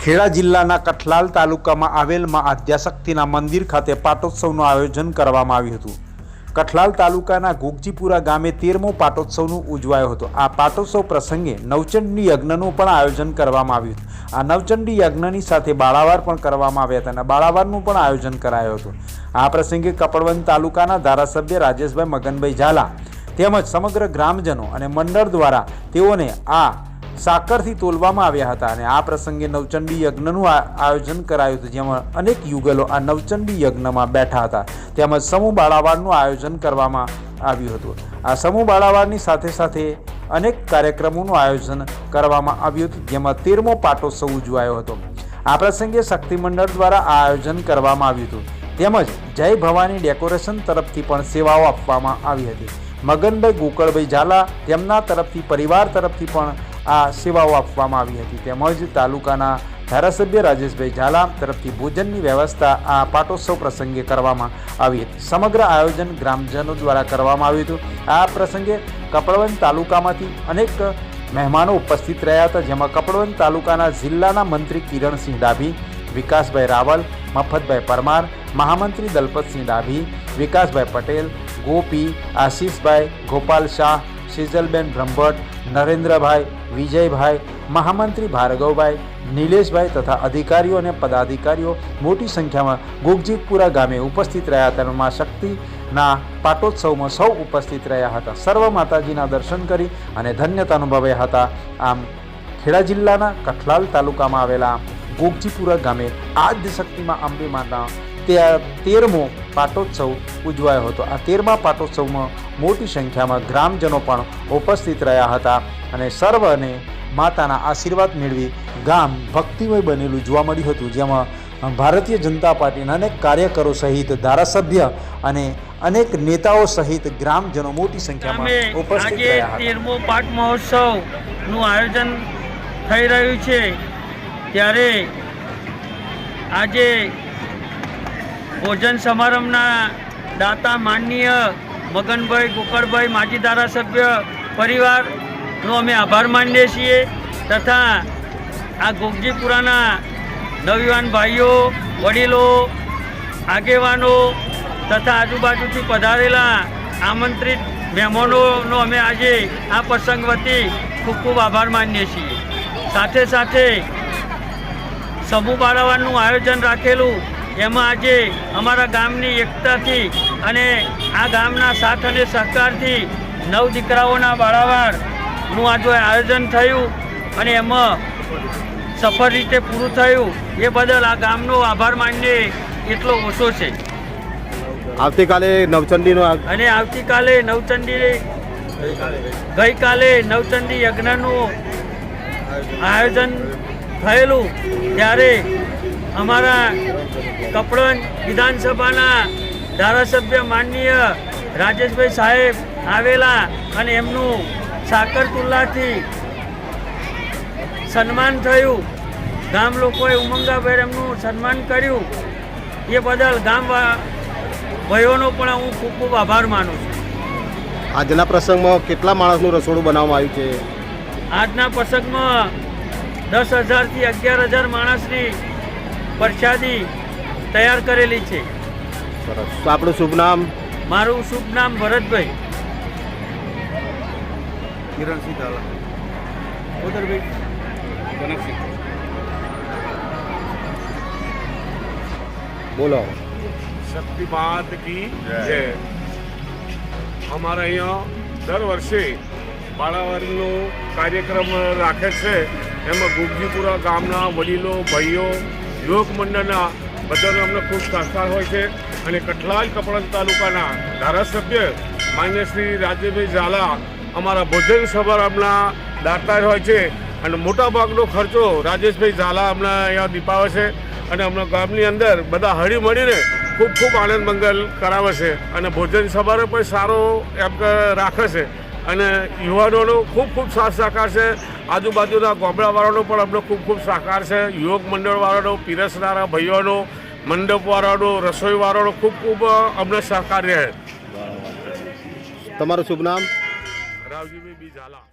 ખેડા જિલ્લાના કઠલાલ તાલુકામાં આવેલ માં આદ્યાશક્તિના મંદિર ખાતે પાટોત્સવનું આયોજન કરવામાં આવ્યું હતું। કઠલાલ તાલુકાના ઘોગજીપુરા ગામે 13મો પાટોત્સવનું ઉજવાયો હતો। આ પાટોત્સવ પ્રસંગે નવચંડી યજ્ઞનું પણ આયોજન કરવામાં આવ્યું હતું। આ નવચંડી યજ્ઞની સાથે બાળાવાર પણ કરવામાં આવ્યા હતા અને બાળાવારનું પણ આયોજન કરાયું હતું। આ પ્રસંગે કપડવંત તાલુકાના ધારાસભ્ય રાજેશભાઈ મગનભાઈ ઝાલા તેમજ સમગ્ર ગ્રામજનો અને મંડળ દ્વારા તેઓને આ સાકરથી તોલવામાં આવ્યા હતા અને આ પ્રસંગે નવચંડી યજ્ઞનું આયોજન કરાયું હતું, જેમાં અનેક યુગલો આ નવચંડી યજ્ઞમાં બેઠા હતા। તેમજ સમૂહ બાળાવારનું આયોજન કરવામાં આવ્યું હતું। આ સમૂહ બાળાવારની સાથે સાથે અનેક કાર્યક્રમોનું આયોજન કરવામાં આવ્યું હતું, જેમાં 13મો પાટોત્સવ ઉજવાયો હતો। આ પ્રસંગે શક્તિ મંડળ દ્વારા આ આયોજન કરવામાં આવ્યું હતું, તેમજ જય ભવાની ડેકોરેશન તરફથી પણ સેવાઓ આપવામાં આવી હતી। મગનભાઈ ગોકળભાઈ ઝાલા તેમના તરફથી પરિવાર તરફથી પણ આ સેવાઓ આપવામાં આવી હતી, તેમજ તાલુકાના ધારાસભ્ય રાજેશભાઈ ઝાલા તરફથી ભોજનની વ્યવસ્થા આ પાટોત્સવ પ્રસંગે કરવામાં આવી હતી। સમગ્ર આયોજન ગ્રામજનો દ્વારા કરવામાં આવ્યું હતું। આ પ્રસંગે કપડવંત તાલુકામાંથી અનેક મહેમાનો ઉપસ્થિત રહ્યા હતા, જેમાં કપડવંત તાલુકાના જિલ્લાના મંત્રી કિરણસિંહ ડાભી, વિકાસભાઈ રાવલ, મફતભાઈ પરમાર, મહામંત્રી દલપતસિંહ ડાભી, વિકાસભાઈ પટેલ, ગોપી, આશીષભાઈ, ગોપાલ શાહ, સિજલબેન બ્રહ્મભટ્ટ, નરેન્દ્રભાઈ, વિજયભાઈ, મહામંત્રી ભાર્ગવભાઈ, નિલેશભાઈ તથા અધિકારીઓ અને પદાધિકારીઓ મોટી સંખ્યામાં ઘોગજીપુરા ગામે ઉપસ્થિત રહ્યા હતા। મા શક્તિના પાટોત્સવમાં સૌ ઉપસ્થિત રહ્યા હતા। સર્વ માતાજીના દર્શન કરી અને ધન્યતા અનુભવ્યા હતા। આમ ખેડા જિલ્લાના કઠલાલ તાલુકામાં આવેલા ઘોગજીપુરા ગામે આદ્યશક્તિમાં અંબે માના 13મો પાટોત્સવ ઉજવાયો હતો। આ 13મા પાટોત્સવમાં મોટી સંખ્યામાં ગ્રામજનો પણ ઉપસ્થિત રહ્યા હતા અને સર્વને માતાના આશીર્વાદ મેળવી ગામ ભક્તિમય બનેલું જોવા મળ્યું હતું, જેમાં ભારતીય જનતા પાર્ટીના અનેક કાર્યકરો સહિત ધારાસભ્ય અને અનેક નેતાઓ સહિત ગ્રામજનો મોટી સંખ્યામાં ઉપસ્થિત રહ્યા હતા। 13મો પાટ મહોત્સવનું આયોજન થઈ રહ્યું છે, ત્યારે આજે ભોજન સમારંભના દાતા માનનીય મગનભાઈ ગોકળભાઈ માજી ધારાસભ્ય પરિવારનો અમે આભાર માનીએ છીએ, તથા આ ઘોગજીપુરાના નવયુવાન ભાઈઓ, વડીલો, આગેવાનો તથા આજુબાજુથી પધારેલા આમંત્રિત મહેમાનોનો અમે આજે આ પ્રસંગ વતી ખૂબ ખૂબ આભાર માનીએ છીએ। સાથે સાથે સમૂહ બાળાવારનું આયોજન રાખેલું, એમાં આજે અમારા ગામની એકતાથી અને આ ગામના સાથ અને સહકારથી 9 દીકરાઓના બાળાવારનું આજે આયોજન થયું અને એમાં સફળ રીતે પૂરું થયું, એ બદલ આ ગામનો આભાર માનીએ એટલો ઓછો છે। આવતીકાલે નવચંડીનો અને આવતીકાલે ગઈકાલે નવચંડી યજ્ઞનું આયોજન થયેલું, ત્યારે અમારા કપડવંત વિધાનસભાના ધારાસભ્ય માનનીય રાજેશભાઈ સાહેબ આવેલા અને એમનું સાકર તુલાથી સન્માન થયું। ગામ લોકોએ ઉમંગાભેર એમનું સન્માન કર્યું, એ બદલ ગામ ભાઈઓનો પણ હું ખૂબ ખૂબ આભાર માનું છું। આજના પ્રસંગમાં કેટલા માણસનું રસોડું બનાવવામાં આવ્યું છે? આજના પ્રસંગમાં 10,000થી 11,000 માણસની પ્રસાદી તૈયાર કરેલી છે। સરસ। તો આપણું શુભ નામ? મારું શુભ નામ ભરતભાઈ કિરણસિંહ ઝાલા। બોલો। शक्ति मात की जय। અમારા અહીંયા દર વર્ષે બાળાવારનો કાર્યક્રમ રાખે છે, એમાં ઘોગજીપુરા ગામના વડીલો, ભાઈઓ, યુવક મંડળના બધાનો અમને ખૂબ સહકાર હોય છે અને કઠલાલ કપડવંત તાલુકાના ધારાસભ્ય માન્ય શ્રી રાજેશભાઈ ઝાલા અમારા ભોજન સમારંભના દાતા હોય છે અને મોટાભાગનો ખર્ચો રાજેશભાઈ ઝાલા અમને અહીંયા દીપાવે છે અને અમના ગામની અંદર બધા હળી મળીને ખૂબ ખૂબ આનંદ મંગલ કરાવે છે અને ભોજન સમારોહ પણ સારો એમ રાખે છે અને યુવાનોનો ખૂબ ખૂબ સાથ સહકાર છે। આજુબાજુના ગામડાવાળાનો પણ અમને ખૂબ ખૂબ સહકાર છે। યુવક મંડળવાળાનો, પીરસનારા ભાઈઓનો, મંડપવાળાનો, રસોઈવાળાનો ખૂબ ખૂબ અમને સહકાર રહે। તમારું શુભ નામ? રાવજીભાઈ બી ઝાલા।